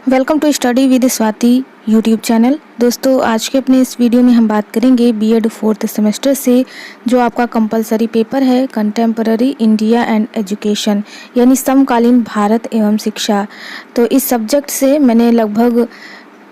Welcome to study with Swati YouTube channel. दोस्तों, आज के अपने इस वीडियो में हम बात करेंगे बीएड 4th सेमेस्टर से जो आपका कंपलसरी पेपर है कंटेम्पररी इंडिया एंड एजुकेशन, यानी समकालीन भारत एवं शिक्षा। तो इस सब्जेक्ट से मैंने लगभग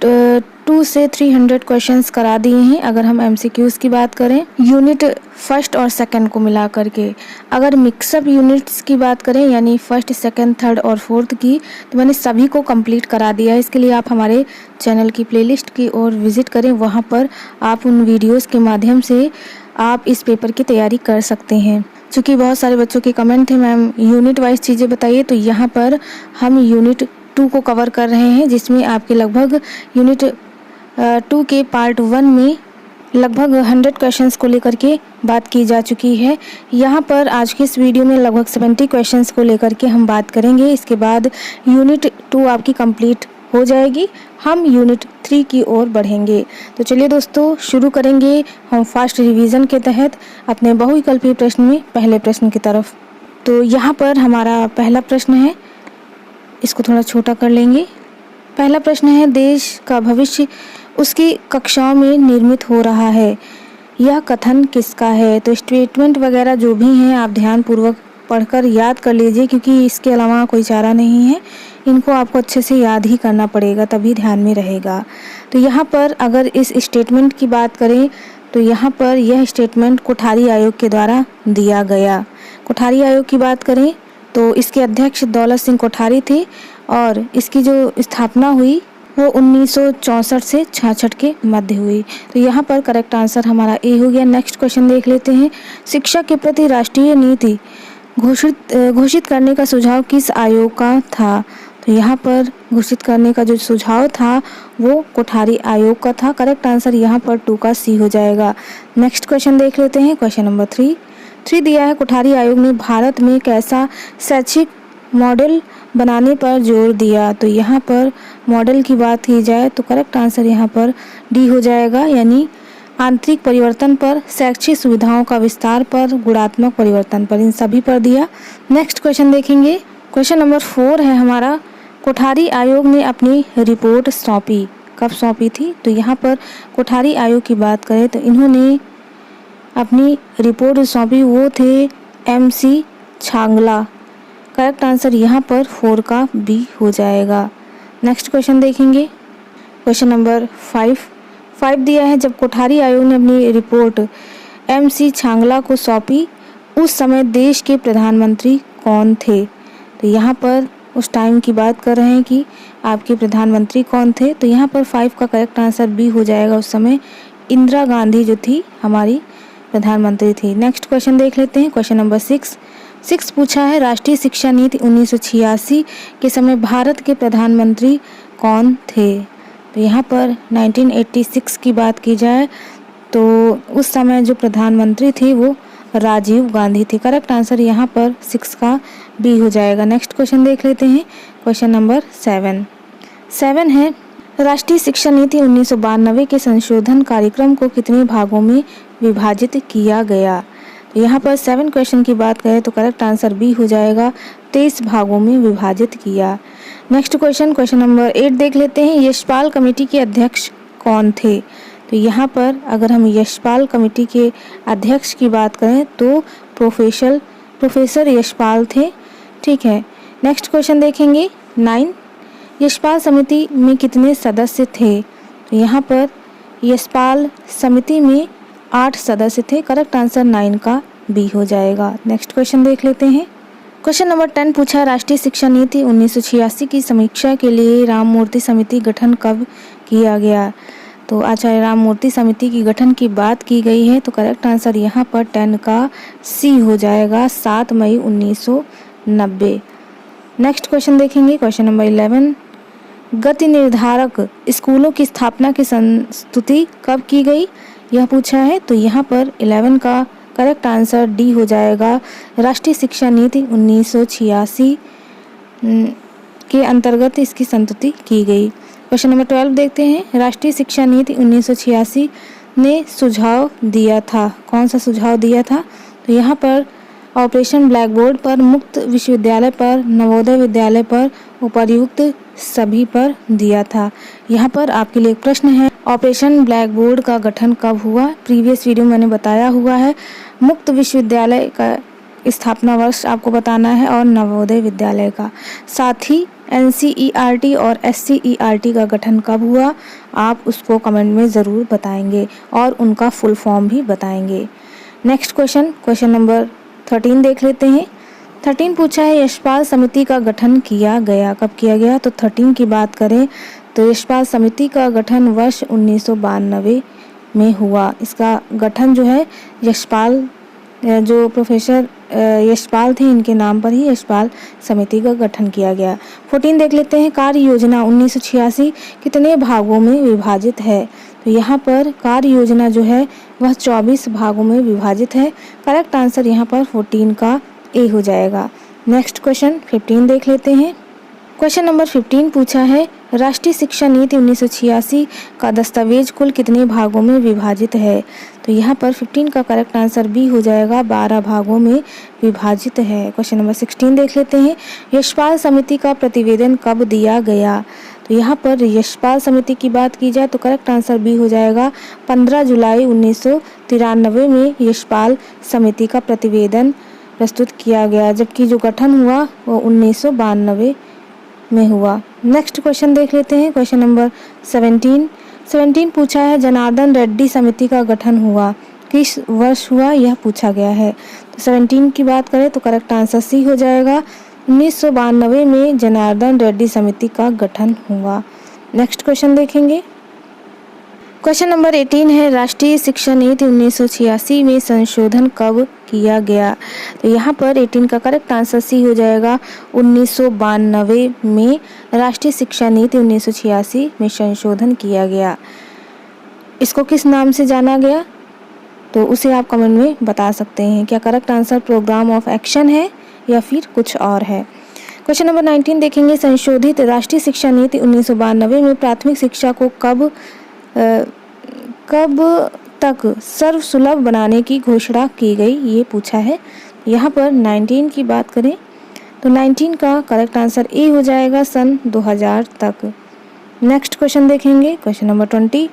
2 से 300 क्वेश्चंस करा दिए हैं। अगर हम एमसीक्यूज़ की बात करें यूनिट फर्स्ट और सेकंड को मिला करके, अगर मिक्सअप यूनिट्स की बात करें यानी फर्स्ट, सेकंड, थर्ड और फोर्थ की, तो मैंने सभी को कंप्लीट करा दिया है। इसके लिए आप हमारे चैनल की प्लेलिस्ट की ओर विजिट करें, वहाँ पर आप उन वीडियोज़ के माध्यम से आप इस पेपर की तैयारी कर सकते हैं। चूँकि बहुत सारे बच्चों के कमेंट थे मैम यूनिट वाइज चीज़ें बताइए, तो यहाँ पर हम यूनिट 2 को कवर कर रहे हैं, जिसमें आपके लगभग यूनिट 2 के पार्ट 1 में लगभग 100 क्वेश्चंस को लेकर के बात की जा चुकी है। यहाँ पर आज के इस वीडियो में लगभग 70 क्वेश्चंस को लेकर के हम बात करेंगे। इसके बाद यूनिट 2 आपकी कंप्लीट हो जाएगी, हम यूनिट 3 की ओर बढ़ेंगे। तो चलिए दोस्तों, शुरू करेंगे हम फास्ट रिवीजन के तहत अपने बहुविकल्पीय प्रश्न में पहले प्रश्न की तरफ। तो यहाँ पर हमारा पहला प्रश्न है, इसको थोड़ा छोटा कर लेंगे। पहला प्रश्न है, देश का भविष्य उसकी कक्षाओं में निर्मित हो रहा है, यह कथन किसका है? तो स्टेटमेंट वगैरह जो भी हैं आप ध्यानपूर्वक पढ़कर याद कर लीजिए, क्योंकि इसके अलावा कोई चारा नहीं है। इनको आपको अच्छे से याद ही करना पड़ेगा, तभी ध्यान में रहेगा। तो यहाँ पर अगर इस स्टेटमेंट की बात करें तो यहाँ पर यह स्टेटमेंट कोठारी आयोग के द्वारा दिया गया। कोठारी आयोग की बात करें तो इसके अध्यक्ष दौलत सिंह कोठारी थे और इसकी जो स्थापना हुई वो 1964 से 66 के मध्य हुई। तो यहाँ पर करेक्ट आंसर हमारा ए हो गया। नेक्स्ट क्वेश्चन देख लेते हैं, शिक्षा के प्रति राष्ट्रीय नीति घोषित करने का सुझाव किस आयोग का था? तो यहाँ पर घोषित करने का जो सुझाव था वो कोठारी आयोग का था। करेक्ट आंसर यहाँ पर 2 का सी हो जाएगा। नेक्स्ट क्वेश्चन देख लेते हैं, क्वेश्चन नंबर 3 दिया है, कोठारी आयोग ने भारत में कैसा शैक्षिक मॉडल बनाने पर जोर दिया? तो यहाँ पर मॉडल की बात की जाए तो करेक्ट आंसर यहाँ पर डी हो जाएगा, यानी आंतरिक परिवर्तन पर, शैक्षिक सुविधाओं का विस्तार पर, गुणात्मक परिवर्तन पर, इन सभी पर दिया। नेक्स्ट क्वेश्चन देखेंगे, क्वेश्चन नंबर 4 है हमारा, कोठारी आयोग ने अपनी रिपोर्ट सौंपी, कब सौंपी थी? तो यहाँ पर कोठारी आयोग की बात करें तो इन्होंने अपनी रिपोर्ट सौंपी, वो थे MC छांगला। करेक्ट आंसर यहाँ पर 4 का बी हो जाएगा। नेक्स्ट क्वेश्चन देखेंगे, क्वेश्चन नंबर 5 दिया है, जब कोठारी आयोग ने अपनी रिपोर्ट MC छांगला को सौंपी उस समय देश के प्रधानमंत्री कौन थे? तो यहाँ पर उस टाइम की बात कर रहे हैं कि आपके प्रधानमंत्री कौन थे। तो यहाँ पर 5 का करेक्ट आंसर बी हो जाएगा। उस समय इंदिरा गांधी जो थी हमारी प्रधानमंत्री थी। नेक्स्ट क्वेश्चन देख लेते हैं, क्वेश्चन नंबर 6 पूछा है, राष्ट्रीय शिक्षा नीति 1986 के समय भारत के प्रधानमंत्री कौन थे? तो यहाँ पर 1986 की बात की जाए तो उस समय जो प्रधानमंत्री थे वो राजीव गांधी थे। करेक्ट आंसर यहाँ पर 6 का बी हो जाएगा। नेक्स्ट क्वेश्चन देख लेते हैं, क्वेश्चन नंबर 7 है, राष्ट्रीय शिक्षा नीति 1992 के संशोधन कार्यक्रम को कितने भागों में विभाजित किया गया? तो यहाँ पर 7 क्वेश्चन की बात करें तो करेक्ट आंसर बी हो जाएगा, 23 भागों में विभाजित किया। नेक्स्ट क्वेश्चन नंबर 8 देख लेते हैं, यशपाल कमेटी के अध्यक्ष कौन थे? तो यहाँ पर अगर हम यशपाल कमेटी के अध्यक्ष की बात करें तो प्रोफेसर यशपाल थे। ठीक है, नेक्स्ट क्वेश्चन देखेंगे 9, यशपाल समिति में कितने सदस्य थे? तो यहाँ पर यशपाल समिति में 8 सदस्य थे। करेक्ट आंसर 9 का बी हो जाएगा। नेक्स्ट क्वेश्चन देख लेते हैं, क्वेश्चन नंबर 10 पूछा, राष्ट्रीय शिक्षा नीति 1986 की समीक्षा के लिए राममूर्ति समिति गठन कब किया गया? तो आचार्य राममूर्ति समिति की गठन की बात की गई है। तो करेक्ट आंसर यहाँ पर 10 का सी हो जाएगा, 7 मई 1990। नेक्स्ट क्वेश्चन देखेंगे, क्वेश्चन नंबर 11, गति निर्धारक स्कूलों की स्थापना की संस्तुति कब की गई? यह पूछा है। तो यहाँ पर 11 का करेक्ट आंसर डी हो जाएगा, राष्ट्रीय शिक्षा नीति 1986 के अंतर्गत इसकी संस्तुति की गई। क्वेश्चन नंबर 12 देखते हैं, राष्ट्रीय शिक्षा नीति 1986 ने सुझाव दिया था, कौन सा सुझाव दिया था? तो यहाँ पर ऑपरेशन ब्लैक बोर्ड पर, मुक्त विश्वविद्यालय पर, नवोदय विद्यालय पर, उपर्युक्त सभी पर दिया था। यहाँ पर आपके लिए एक प्रश्न है, ऑपरेशन ब्लैक बोर्ड का गठन कब हुआ? प्रीवियस वीडियो में मैंने बताया हुआ है। मुक्त विश्वविद्यालय का स्थापना वर्ष आपको बताना है और नवोदय विद्यालय का। साथ ही NCERT और SCERT का गठन कब हुआ, आप उसको कमेंट में ज़रूर बताएंगे और उनका फुल फॉर्म भी बताएंगे। नेक्स्ट क्वेश्चन नंबर 13 देख लेते हैं। 13 पूछा है, यशपाल समिति का गठन किया गया, कब किया गया? तो 13 की बात करें तो यशपाल समिति का गठन वर्ष 1992 में हुआ। इसका गठन जो है यशपाल, जो प्रोफेसर यशपाल थे, इनके नाम पर ही यशपाल समिति का गठन किया गया। 14 देख लेते हैं, कार्य योजना 1986 कितने भागों में विभाजित है? तो यहाँ पर कार्य योजना जो है वह 24 भागों में विभाजित है। करेक्ट आंसर यहाँ पर 14 का ए हो जाएगा। नेक्स्ट क्वेश्चन 15 देख लेते हैं। क्वेश्चन नंबर 15 पूछा है, राष्ट्रीय शिक्षा नीति 1986 का दस्तावेज कुल कितने भागों में विभाजित है? तो यहाँ पर 15 का करेक्ट आंसर बी हो जाएगा, 12 भागों में विभाजित है। क्वेश्चन नंबर 16 देख लेते हैं, यशपाल समिति का प्रतिवेदन कब दिया गया? तो यहाँ पर यशपाल समिति की बात की जाए तो करेक्ट आंसर बी हो जाएगा, 15 जुलाई 1993 में यशपाल समिति का प्रतिवेदन प्रस्तुत किया गया, जबकि जो गठन हुआ वो 1992 में हुआ। नेक्स्ट क्वेश्चन देख लेते हैं। क्वेश्चन नंबर 17 पूछा है, जनार्दन रेड्डी समिति का गठन हुआ, किस वर्ष हुआ, यह पूछा गया है। तो 17 की बात करें तो करेक्ट आंसर सी हो जाएगा, 1992 में जनार्दन रेड्डी समिति का गठन हुआ। नेक्स्ट क्वेश्चन देखेंगे। क्वेश्चन नंबर 18 है, राष्ट्रीय शिक्षा नीति 1986 में संशोधन कब किया गया? तो यहाँ पर 18 का करेक्ट आंसर सी हो जाएगा, 1992 में राष्ट्रीय शिक्षा नीति 1986 में संशोधन किया गया। इसको किस नाम से जाना गया? तो उसे आप कमेंट में बता सकते हैं। क्या correct answer programme of action है या फिर कुछ और है? क्वेश्चन नंबर 19 देखेंगे, संशोधित राष्ट्रीय शिक्षा नीति 1992 में प्राथमिक शिक्षा को कब तक सर्वसुलभ बनाने की घोषणा की गई, ये पूछा है। यहाँ पर 19 की बात करें तो 19 का करेक्ट आंसर ए हो जाएगा, सन 2000 तक। नेक्स्ट क्वेश्चन देखेंगे। क्वेश्चन नंबर 20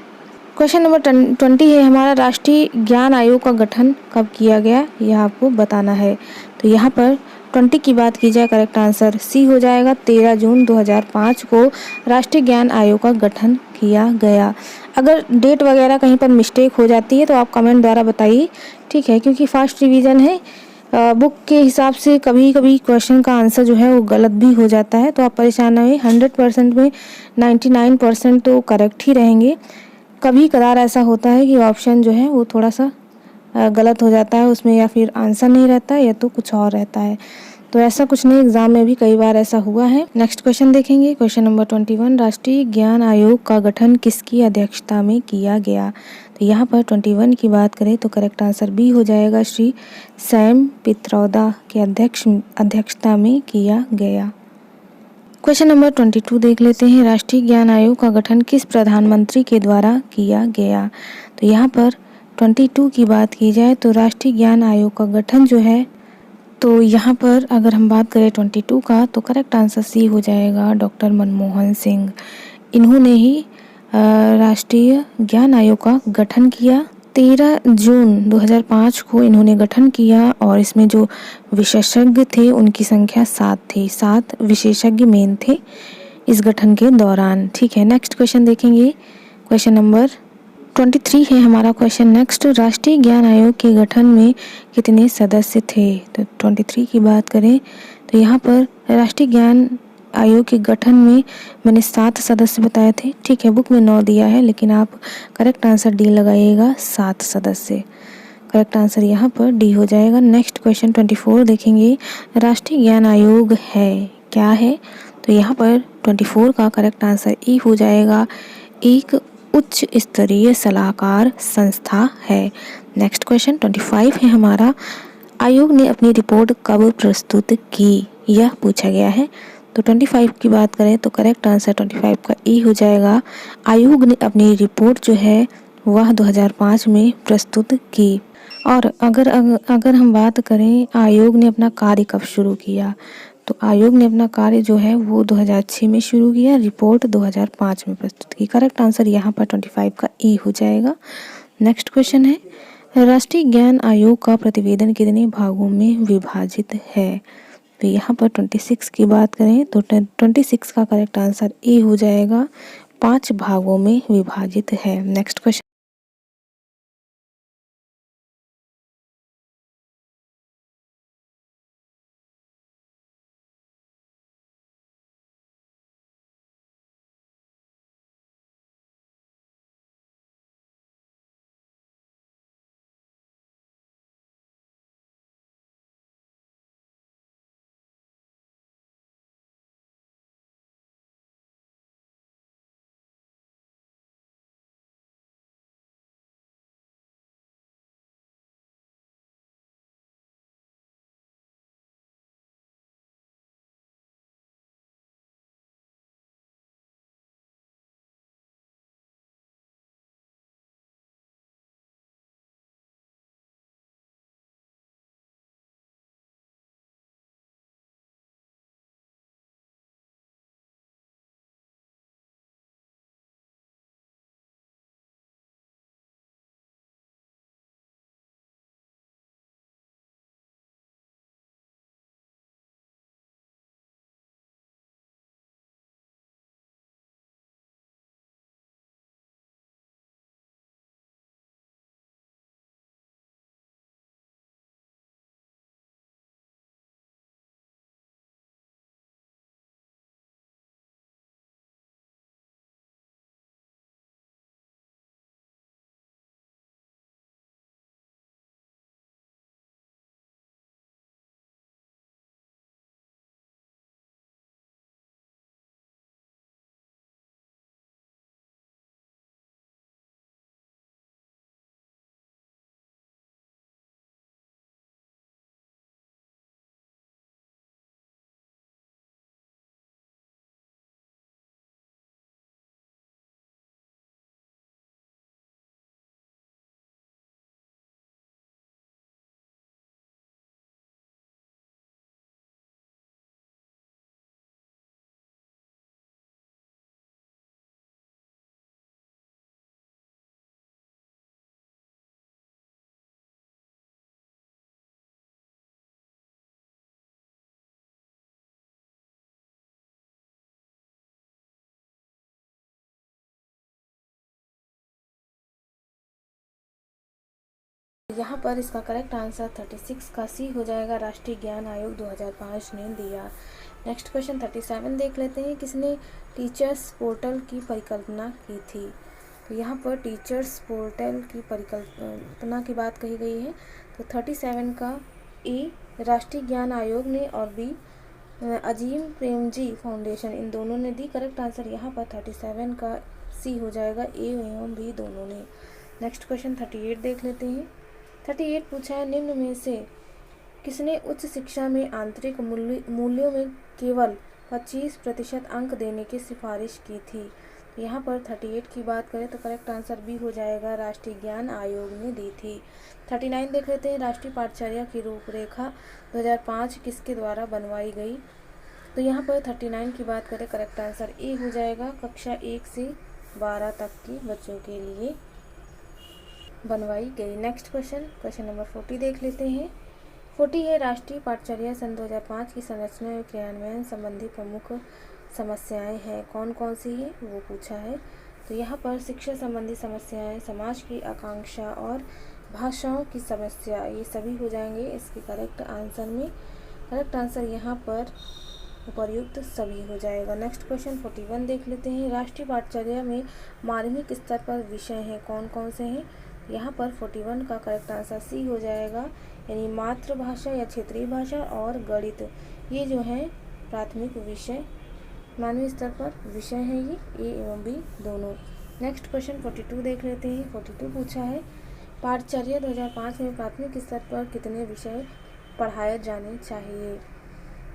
है हमारा, राष्ट्रीय ज्ञान आयोग का गठन कब किया गया, यह आपको बताना है। तो यहाँ पर 20 की बात की जाए, करेक्ट आंसर सी हो जाएगा, 13 जून 2005 को राष्ट्रीय ज्ञान आयोग का गठन किया गया। अगर डेट वगैरह कहीं पर मिस्टेक हो जाती है तो आप कमेंट द्वारा बताइए, ठीक है, क्योंकि फास्ट रिवीजन है। बुक के हिसाब से कभी कभी क्वेश्चन का आंसर जो है वो गलत भी हो जाता है, तो आप परेशान नहीं, 100% में 99% तो करेक्ट ही रहेंगे। कभी कदार ऐसा होता है कि ऑप्शन जो है वो थोड़ा सा गलत हो जाता है उसमें, या फिर आंसर नहीं रहता है या तो कुछ और रहता है। तो ऐसा कुछ नहीं, एग्जाम में भी कई बार ऐसा हुआ है। नेक्स्ट क्वेश्चन देखेंगे। क्वेश्चन नंबर 21, राष्ट्रीय ज्ञान आयोग का गठन किसकी अध्यक्षता में किया गया? तो यहाँ पर 21 की बात करें तो करेक्ट आंसर बी हो जाएगा, श्री सैम पित्रोदा के अध्यक्षता में किया गया। क्वेश्चन नंबर 22 देख लेते हैं, राष्ट्रीय ज्ञान आयोग का गठन किस प्रधानमंत्री के द्वारा किया गया? तो यहाँ पर 22 की बात की जाए तो राष्ट्रीय ज्ञान आयोग का गठन जो है, तो यहाँ पर अगर हम बात करें 22 का तो करेक्ट आंसर सी हो जाएगा, डॉक्टर मनमोहन सिंह। इन्होंने ही राष्ट्रीय ज्ञान आयोग का गठन किया। 13 जून 2005 को इन्होंने गठन किया और इसमें जो विशेषज्ञ थे उनकी संख्या 7 थी। 7 विशेषज्ञ मेन थे इस गठन के दौरान, ठीक है। नेक्स्ट क्वेश्चन देखेंगे। क्वेश्चन नंबर 23 है हमारा क्वेश्चन नेक्स्ट, राष्ट्रीय ज्ञान आयोग के गठन में कितने सदस्य थे? तो 23 की बात करें तो यहाँ पर राष्ट्रीय ज्ञान आयोग के गठन में मैंने 7 सदस्य बताए थे, ठीक है। बुक में 9 दिया है लेकिन आप करेक्ट आंसर डी लगाइएगा, 7 सदस्य। करेक्ट आंसर यहाँ पर डी हो जाएगा। नेक्स्ट क्वेश्चन 24 देखेंगे, राष्ट्रीय ज्ञान आयोग है क्या है? तो यहाँ पर 24 का करेक्ट आंसर ई हो जाएगा, एक उच्च स्तरीय सलाहकार संस्था है। नेक्स्ट क्वेश्चन 25 है हमारा, आयोग ने अपनी रिपोर्ट कब प्रस्तुत की, यह पूछा गया है। तो 25 की बात करें तो करेक्ट आंसर 25 का ई हो जाएगा, आयोग ने अपनी रिपोर्ट जो है वह 2005 में प्रस्तुत की। और अगर हम बात करें आयोग ने अपना कार्य कब शुरू किया, तो आयोग ने अपना कार्य जो है वो 2006 में शुरू किया, रिपोर्ट 2005 में प्रस्तुत की। करेक्ट आंसर यहाँ पर 25 का ए हो जाएगा। नेक्स्ट क्वेश्चन है, राष्ट्रीय ज्ञान आयोग का प्रतिवेदन कितने भागों में विभाजित है। तो यहाँ पर 26 की बात करें तो 26 का करेक्ट आंसर ए हो जाएगा, 5 भागों में विभाजित है। नेक्स्ट क्वेश्चन, यहाँ पर इसका करेक्ट आंसर 36 का सी हो जाएगा, राष्ट्रीय ज्ञान आयोग 2005 ने दिया। नेक्स्ट क्वेश्चन 37 देख लेते हैं, किसने टीचर्स पोर्टल की परिकल्पना की थी। तो यहाँ पर टीचर्स पोर्टल की परिकल्पना की बात कही गई है, तो 37 का ए राष्ट्रीय ज्ञान आयोग ने और बी अजीम प्रेमजी फाउंडेशन, इन दोनों ने दी। करेक्ट आंसर यहाँ पर 37 का सी हो जाएगा, ए एवं बी दोनों ने। नेक्स्ट क्वेश्चन 38 देख लेते हैं। 38 पूछा है, निम्न में से किसने उच्च शिक्षा में आंतरिक मूल्यों में केवल 25% अंक देने की सिफारिश की थी। यहाँ पर 38 की बात करें तो करेक्ट आंसर बी हो जाएगा, राष्ट्रीय ज्ञान आयोग ने दी थी। 39 देख लेते हैं, राष्ट्रीय पाठचर्या की रूपरेखा 2005 किसके द्वारा बनवाई गई। तो यहाँ पर 39 की बात करें करेक्ट आंसर ए हो जाएगा, कक्षा 1 से 12 तक के बच्चों के लिए बनवाई गई। नेक्स्ट क्वेश्चन नंबर 40 देख लेते हैं। 40 है, राष्ट्रीय पाठचर्या सन 2005 की संरचना एवं क्रियान्वयन संबंधी प्रमुख समस्याएं हैं, कौन कौन सी है वो पूछा है। तो यहाँ पर शिक्षा संबंधी समस्याएं, समाज की आकांक्षा और भाषाओं की समस्या, ये सभी हो जाएंगे इसके करेक्ट आंसर में। करेक्ट आंसर यहाँ पर उपर्युक्त सभी हो जाएगा। नेक्स्ट क्वेश्चन 41 देख लेते हैं, राष्ट्रीय पाठचर्या में माध्यमिक स्तर पर विषय हैं, कौन कौन से हैं। यहाँ पर 41 का करेक्ट आंसर सी हो जाएगा, यानी मातृभाषा या क्षेत्रीय भाषा और गणित, ये जो है प्राथमिक विषय मानवीय स्तर पर विषय हैं, ये ए एवं बी दोनों। नेक्स्ट क्वेश्चन 42 देख लेते हैं। 42 पूछा है, पाठचर्या 2005 में प्राथमिक स्तर पर कितने विषय पढ़ाए जाने चाहिए।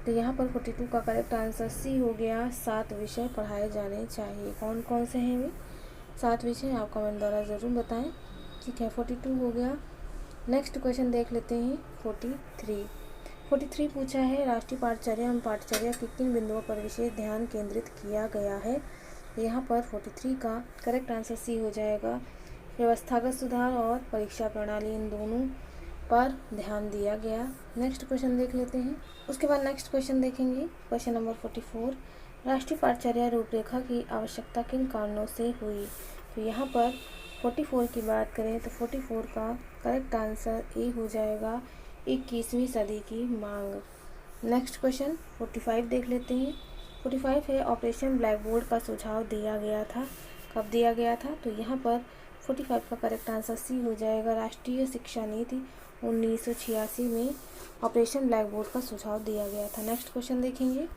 तो यहाँ पर 42 का करेक्ट आंसर सी हो गया, 7 विषय पढ़ाए जाने चाहिए। कौन कौन से हैं वे 7 विषय, आप कमेंट द्वारा ज़रूर बताएं। ठीक है, 42 हो गया। नेक्स्ट क्वेश्चन देख लेते हैं 43 पूछा है राष्ट्रीय पाठचर्या एवं पाठचर्या के किन बिंदुओं पर विशेष ध्यान केंद्रित किया गया है। यहाँ पर 43 का करेक्ट आंसर सी हो जाएगा। व्यवस्थागत सुधार और परीक्षा प्रणाली, इन दोनों पर ध्यान दिया गया। नेक्स्ट क्वेश्चन देख लेते हैं। उसके बाद नेक्स्ट क्वेश्चन देखेंगे क्वेश्चन नंबर 44, राष्ट्रीय पाठचर्या रूपरेखा की आवश्यकता किन कारणों से हुई। तो यहाँ पर 44 की बात करें तो 44 का करेक्ट आंसर ए हो जाएगा, 21वीं सदी की मांग। नेक्स्ट क्वेश्चन 45 देख लेते हैं। 45 है ऑपरेशन ब्लैक बोर्ड का सुझाव दिया गया था, कब दिया गया था। तो यहाँ पर 45 का करेक्ट आंसर सी हो जाएगा। राष्ट्रीय शिक्षा नीति 1986 में ऑपरेशन ब्लैक बोर्ड का सुझाव दिया गया था। नेक्स्ट क्वेश्चन देखेंगे।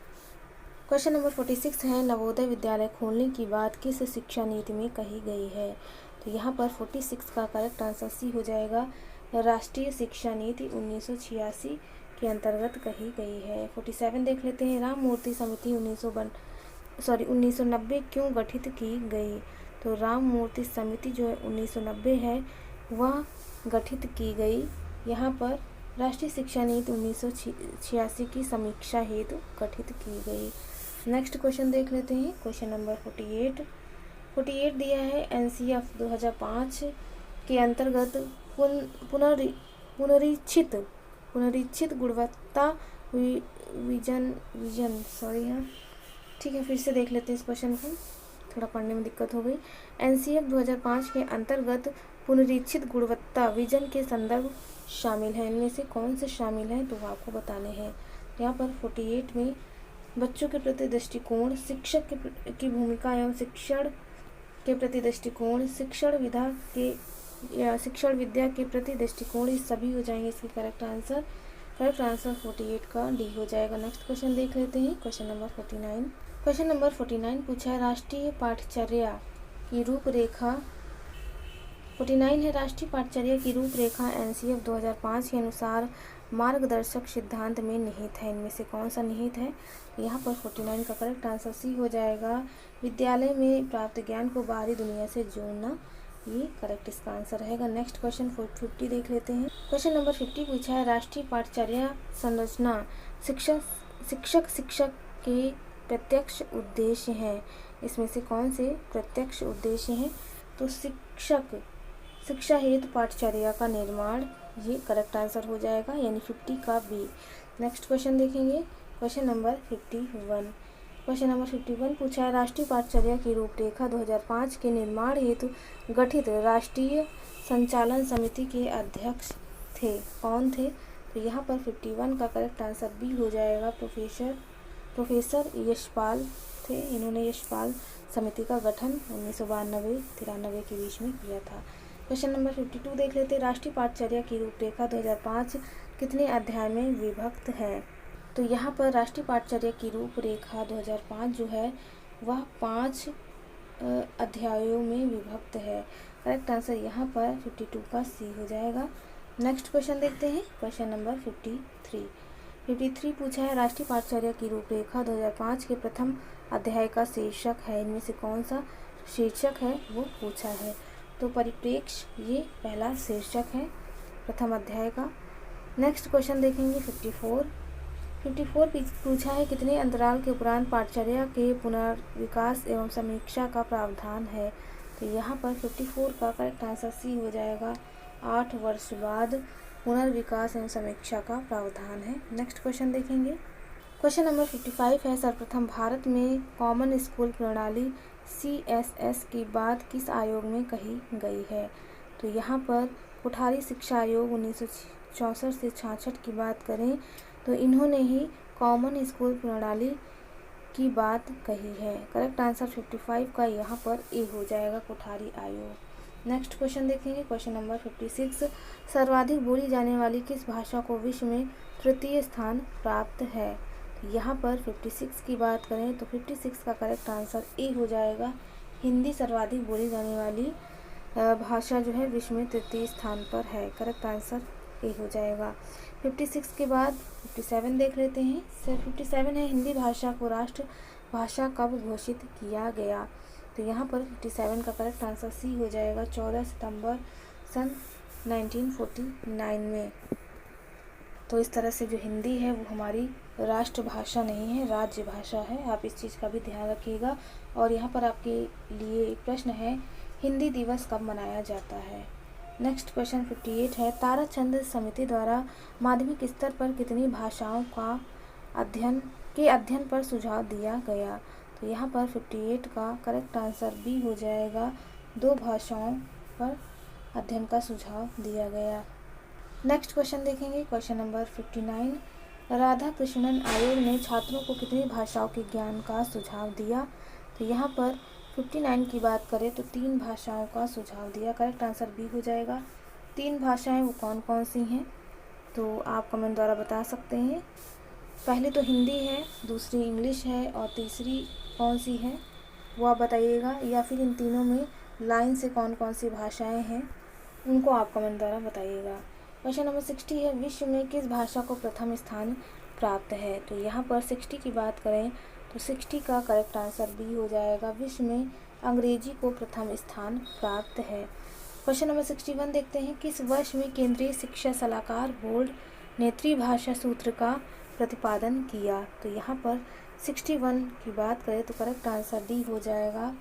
क्वेश्चन नंबर 46 है नवोदय विद्यालय खोलने की बात किस शिक्षा नीति में कही गई है। तो यहाँ पर 46 का करेक्ट आंसर सी हो जाएगा। राष्ट्रीय शिक्षा नीति 1986 के अंतर्गत कही गई है। 47 देख लेते हैं। राम मूर्ति समिति 1990 क्यों गठित की गई। तो राम मूर्ति समिति जो है 1990 है वह गठित की गई यहाँ पर राष्ट्रीय शिक्षा नीति 1986 की समीक्षा हेतु गठित की गई। नेक्स्ट क्वेश्चन देख लेते हैं। क्वेश्चन नंबर 48 दिया है एनसीएफ 2005 के अंतर्गत पुनरीक्षित गुणवत्ता विजन ठीक है, फिर से देख लेते हैं इस क्वेश्चन को, थोड़ा पढ़ने में दिक्कत हो गई। एनसीएफ 2005 के अंतर्गत पुनरीक्षित गुणवत्ता विजन के संदर्भ शामिल हैं। इनमें से कौन से शामिल हैं तो आपको बताने हैं। यहाँ पर 48 में बच्चों के प्रति दृष्टिकोण, शिक्षक की भूमिका एवं शिक्षण के प्रति दृष्टिकोण, शिक्षण विद्या के प्रति दृष्टिकोण, ये सभी हो जाएंगे इसके करेक्ट आंसर 48 का डी हो जाएगा। नेक्स्ट क्वेश्चन देख लेते हैं। क्वेश्चन नंबर 49 पूछा है राष्ट्रीय पाठचर्या की रूपरेखा। 49 है राष्ट्रीय पाठचर्या की रूपरेखा एनसीएफ 2005 के अनुसार मार्गदर्शक सिद्धांत में निहित है। इनमें से कौन सा निहित है। यहाँ पर 49 का करेक्ट आंसर सी हो जाएगा। विद्यालय में प्राप्त ज्ञान को बाहरी दुनिया से जोड़ना, ये करेक्ट इसका आंसर रहेगा। नेक्स्ट क्वेश्चन 50 देख लेते हैं। क्वेश्चन नंबर 50 पूछा है राष्ट्रीय पाठचर्या संरचना शिक्षक के प्रत्यक्ष उद्देश्य हैं। इसमें से कौन से प्रत्यक्ष उद्देश्य हैं। तो शिक्षा हेतु पाठचर्या का निर्माण, ये करेक्ट आंसर हो जाएगा, यानी 50 का बी। नेक्स्ट क्वेश्चन देखेंगे। क्वेश्चन नंबर 51 पूछा है राष्ट्रीय पाठचर्या की रूपरेखा 2005 के निर्माण हेतु गठित राष्ट्रीय संचालन समिति के अध्यक्ष थे, कौन थे। तो यहाँ पर 51 का करेक्ट आंसर बी हो जाएगा। प्रोफेसर यशपाल थे। इन्होंने यशपाल समिति का गठन 1992-93 के बीच में किया था। क्वेश्चन नंबर 52 देख लेते हैं। राष्ट्रीय पाठचर्या की रूपरेखा 2005 कितने अध्याय में विभक्त है। तो यहाँ पर राष्ट्रीय पाठचर्या की रूपरेखा 2005 जो है वह 5 अध्यायों में विभक्त है। करेक्ट आंसर यहाँ पर 52 का सी हो जाएगा। नेक्स्ट क्वेश्चन देखते हैं। क्वेश्चन नंबर 53 पूछा है राष्ट्रीय पाठचर्या की रूपरेखा 2005 के प्रथम अध्याय का शीर्षक है। इनमें से कौन सा शीर्षक है वो पूछा है। तो परिप्रेक्ष्य, ये पहला शीर्षक है प्रथम अध्याय का। नेक्स्ट क्वेश्चन देखेंगे 54 पूछा है कितने अंतराल के उपरांत पाठचर्या के पुनर्विकास एवं समीक्षा का प्रावधान है। तो यहाँ पर 54 का करेक्ट आंसर सी हो जाएगा। 8 वर्ष बाद पुनर्विकास एवं समीक्षा का प्रावधान है। नेक्स्ट क्वेश्चन देखेंगे। क्वेश्चन नंबर 55 है सर्वप्रथम भारत में कॉमन स्कूल प्रणाली CSS की बात किस आयोग में कही गई है। तो यहाँ पर कोठारी शिक्षा आयोग 1964 से 66 की बात करें तो इन्होंने ही कॉमन स्कूल प्रणाली की बात कही है। करेक्ट आंसर 55 का यहाँ पर ए हो जाएगा, कोठारी आयोग। नेक्स्ट क्वेश्चन देखेंगे। क्वेश्चन नंबर 56 सर्वाधिक बोली जाने वाली किस भाषा को विश्व में तृतीय स्थान प्राप्त है। यहाँ पर 56 की बात करें तो 56 का करेक्ट आंसर ए हो जाएगा। हिंदी सर्वाधिक बोली जाने वाली भाषा जो है विश्व में तृतीय स्थान पर है। करेक्ट आंसर ए हो जाएगा। 56 के बाद 57 देख लेते हैं। सर 57 है हिंदी भाषा को राष्ट्र भाषा कब घोषित किया गया। तो यहाँ पर 57 का करेक्ट आंसर सी हो जाएगा। 14 सितंबर सन 1949 में। तो इस तरह से जो हिंदी है वो हमारी राष्ट्रभाषा नहीं है, राज्य भाषा है। आप इस चीज़ का भी ध्यान रखिएगा। और यहाँ पर आपके लिए एक प्रश्न है, हिंदी दिवस कब मनाया जाता है। नेक्स्ट क्वेश्चन 58 है, ताराचंद समिति द्वारा माध्यमिक स्तर पर कितनी भाषाओं का अध्ययन पर सुझाव दिया गया। तो यहाँ पर 58 का करेक्ट आंसर बी हो जाएगा, 2 भाषाओं पर अध्ययन का सुझाव दिया गया। नेक्स्ट क्वेश्चन देखेंगे, क्वेश्चन नंबर 59, राधा कृष्णन आयोग ने छात्रों को कितनी भाषाओं के ज्ञान का सुझाव दिया। तो यहाँ पर 59 की बात करें तो 3 भाषाओं का सुझाव दिया। करेक्ट आंसर बी हो जाएगा। 3 भाषाएं वो कौन कौन सी हैं, तो आप कमेंट द्वारा बता सकते हैं। पहली तो हिंदी है, दूसरी इंग्लिश है और तीसरी कौन सी है वो आप बताइएगा, या फिर इन तीनों में लाइन से कौन कौन सी भाषाएं हैं उनको आप कमेंट द्वारा बताइएगा। क्वेश्चन नंबर 60 है, विश्व में किस भाषा को प्रथम स्थान प्राप्त है। तो यहाँ पर 60 की बात करें तो 60 का करेक्ट आंसर बी हो जाएगा, विश्व में अंग्रेजी को प्रथम स्थान प्राप्त है। क्वेश्चन नंबर 61 देखते हैं, किस वर्ष में केंद्रीय शिक्षा सलाहकार बोर्ड ने त्रिभाषा सूत्र का प्रतिपादन किया। तो यहाँ पर 61 की बात करें तो करेक्ट आंसर डी हो जाएगा,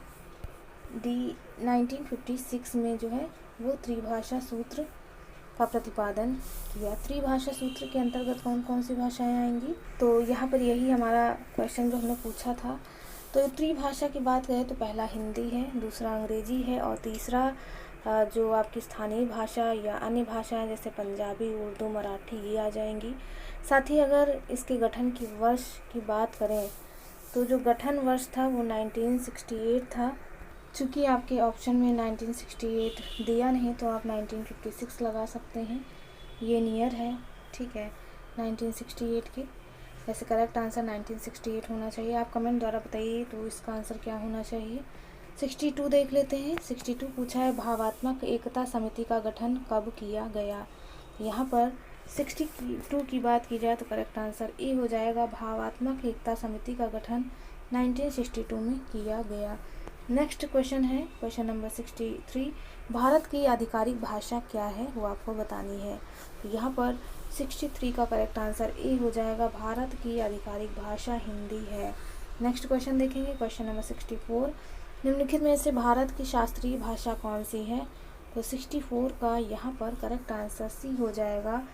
डी 1956 में जो है वो त्रिभाषा सूत्र का प्रतिपादन किया। त्रिभाषा सूत्र के अंतर्गत कौन कौन सी भाषाएं आएंगी, तो यहाँ पर यही हमारा क्वेश्चन जो हमने पूछा था। तो त्रिभाषा की बात करें तो पहला हिंदी है, दूसरा अंग्रेजी है और तीसरा जो आपकी स्थानीय भाषा या अन्य भाषाएं जैसे पंजाबी, उर्दू, मराठी ये आ जाएंगी। साथ ही अगर इसके गठन की वर्ष की बात करें तो जो गठन वर्ष था वो 1968 था। चूँकि आपके ऑप्शन में 1968 दिया नहीं तो आप 1956 लगा सकते हैं, ये नियर है, ठीक है 1968 के। वैसे करेक्ट आंसर 1968 होना चाहिए। आप कमेंट द्वारा बताइए तो इसका आंसर क्या होना चाहिए। 62 देख लेते हैं। 62 पूछा है, भावात्मक एकता समिति का गठन कब किया गया। यहाँ पर 62 की बात की जाए तो करेक्ट आंसर ए हो जाएगा, भावात्मक एकता समिति का गठन 1962 में किया गया। नेक्स्ट क्वेश्चन है क्वेश्चन नंबर 63, भारत की आधिकारिक भाषा क्या है वो आपको बतानी है। तो यहाँ पर 63 का करेक्ट आंसर ए हो जाएगा, भारत की आधिकारिक भाषा हिंदी है। नेक्स्ट क्वेश्चन देखेंगे, क्वेश्चन नंबर 64, निम्नलिखित में से भारत की शास्त्रीय भाषा कौन सी है। तो 64 का यहाँ पर करेक्ट आंसर सी हो जाएगा,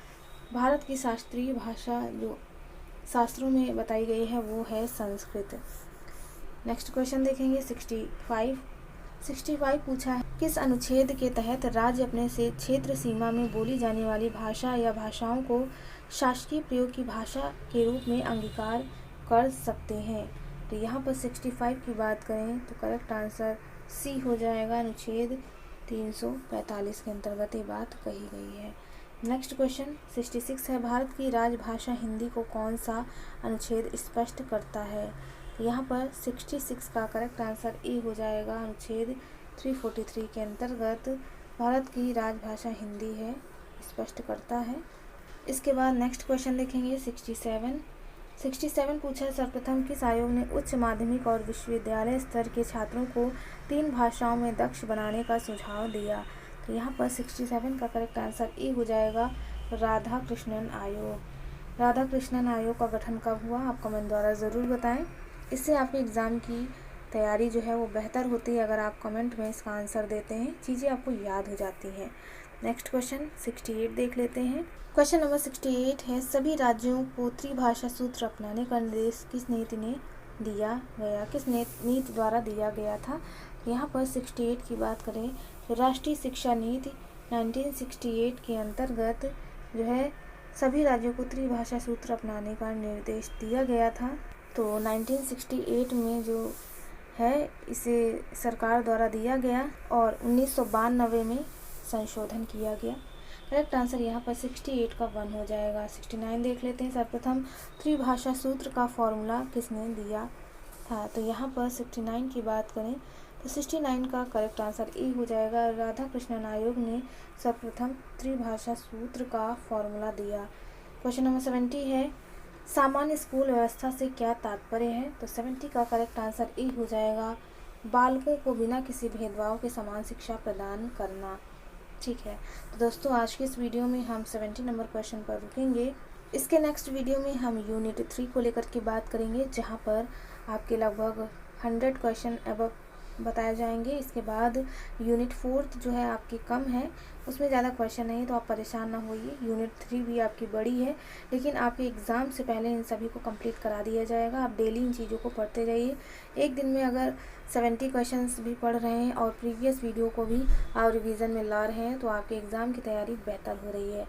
भारत की शास्त्रीय भाषा जो शास्त्रों में बताई गई है वो है संस्कृत। नेक्स्ट क्वेश्चन देखेंगे 65 पूछा है, किस अनुच्छेद के तहत राज्य अपने से क्षेत्र सीमा में बोली जाने वाली भाषा या भाषाओं को शासकीय प्रयोग की भाषा के रूप में अंगीकार कर सकते हैं। तो यहाँ पर 65 की बात करें तो करेक्ट आंसर सी हो जाएगा, अनुच्छेद 345 के अंतर्गत ये बात कही गई है। नेक्स्ट क्वेश्चन 66 है, भारत की राजभाषा हिंदी को कौन सा अनुच्छेद स्पष्ट करता है। यहाँ पर 66 का करेक्ट आंसर ए हो जाएगा, अनुच्छेद 343 के अंतर्गत भारत की राजभाषा हिंदी है, स्पष्ट करता है। इसके बाद नेक्स्ट क्वेश्चन देखेंगे 67 पूछा है, सर्वप्रथम किस आयोग ने उच्च माध्यमिक और विश्वविद्यालय स्तर के छात्रों को 3 भाषाओं में दक्ष बनाने का सुझाव दिया। तो यहाँ पर 67 का करेक्ट आंसर ए हो जाएगा, राधा कृष्णन आयोग। राधा कृष्णन आयोग का गठन कब हुआ आप कमेंट द्वारा ज़रूर बताएं। इससे आपके एग्ज़ाम की तैयारी जो है वो बेहतर होती है। अगर आप कमेंट में इसका आंसर देते हैं, चीज़ें आपको याद हो जाती हैं। नेक्स्ट क्वेश्चन 68 देख लेते हैं। क्वेश्चन नंबर 68 है, सभी राज्यों को त्रिभाषा सूत्र अपनाने का निर्देश किस नीति ने दिया गया, किस नीति द्वारा दिया गया था। यहाँ पर 68 की बात करें तो राष्ट्रीय शिक्षा नीति 1968 के अंतर्गत जो है सभी राज्यों को त्रिभाषा सूत्र अपनाने का निर्देश दिया गया था। तो 1968 में जो है इसे सरकार द्वारा दिया गया और 1992 में संशोधन किया गया। करेक्ट आंसर यहाँ पर 68 का 1 हो जाएगा। 69 देख लेते हैं, सर्वप्रथम त्रिभाषा सूत्र का फॉर्मूला किसने दिया था। तो यहाँ पर 69 की बात करें तो 69 का करेक्ट आंसर ए हो जाएगा, राधा कृष्णन आयोग ने सर्वप्रथम त्रिभाषा सूत्र का फॉर्मूला दिया। क्वेश्चन नंबर 70 है, सामान्य स्कूल व्यवस्था से क्या तात्पर्य है। तो 70 का करेक्ट आंसर ए हो जाएगा, बालकों को बिना किसी भेदभाव के समान शिक्षा प्रदान करना। ठीक है, तो दोस्तों आज की इस वीडियो में हम 70 नंबर क्वेश्चन पर रुकेंगे। इसके नेक्स्ट वीडियो में हम यूनिट 3 को लेकर के बात करेंगे, जहाँ पर आपके लगभग 100 क्वेश्चन अब बताए जाएंगे। इसके बाद यूनिट 4 जो है आपकी कम है, उसमें ज़्यादा क्वेश्चन नहीं, तो आप परेशान ना होइए। यूनिट 3 भी आपकी बड़ी है, लेकिन आपके एग्ज़ाम से पहले इन सभी को कंप्लीट करा दिया जाएगा। आप डेली इन चीज़ों को पढ़ते जाइए। एक दिन में अगर 70 क्वेश्चंस भी पढ़ रहे हैं और प्रीवियस वीडियो को भी आप रिवीजन में ला रहे हैं, तो आपके एग्ज़ाम की तैयारी बेहतर हो रही है।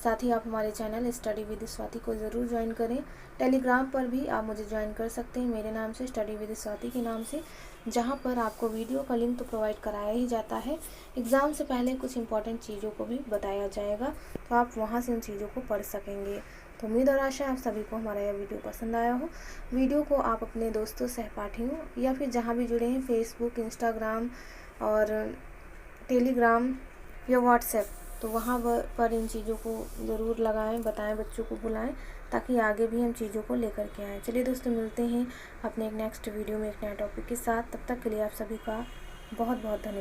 साथ ही आप हमारे चैनल स्टडी विद स्वाति को ज़रूर ज्वाइन करें। टेलीग्राम पर भी आप मुझे ज्वाइन कर सकते हैं मेरे नाम से, स्टडी विद स्वाति के नाम से, जहां पर आपको वीडियो का लिंक तो प्रोवाइड कराया ही जाता है, एग्ज़ाम से पहले कुछ इंपॉर्टेंट चीज़ों को भी बताया जाएगा, तो आप वहां से उन चीज़ों को पढ़ सकेंगे। तो उम्मीद और आशा है आप सभी को हमारा यह वीडियो पसंद आया हो। वीडियो को आप अपने दोस्तों, सहपाठियों या फिर जहाँ भी जुड़े हैं, फेसबुक, इंस्टाग्राम और टेलीग्राम या व्हाट्सएप, तो वहाँ पर इन चीज़ों को ज़रूर लगाएं, बताएं, बच्चों को बुलाएं, ताकि आगे भी हम चीज़ों को लेकर के आएँ। चलिए दोस्तों, मिलते हैं अपने एक नेक्स्ट वीडियो में एक नए टॉपिक के साथ। तब तक के लिए आप सभी का बहुत बहुत धन्यवाद।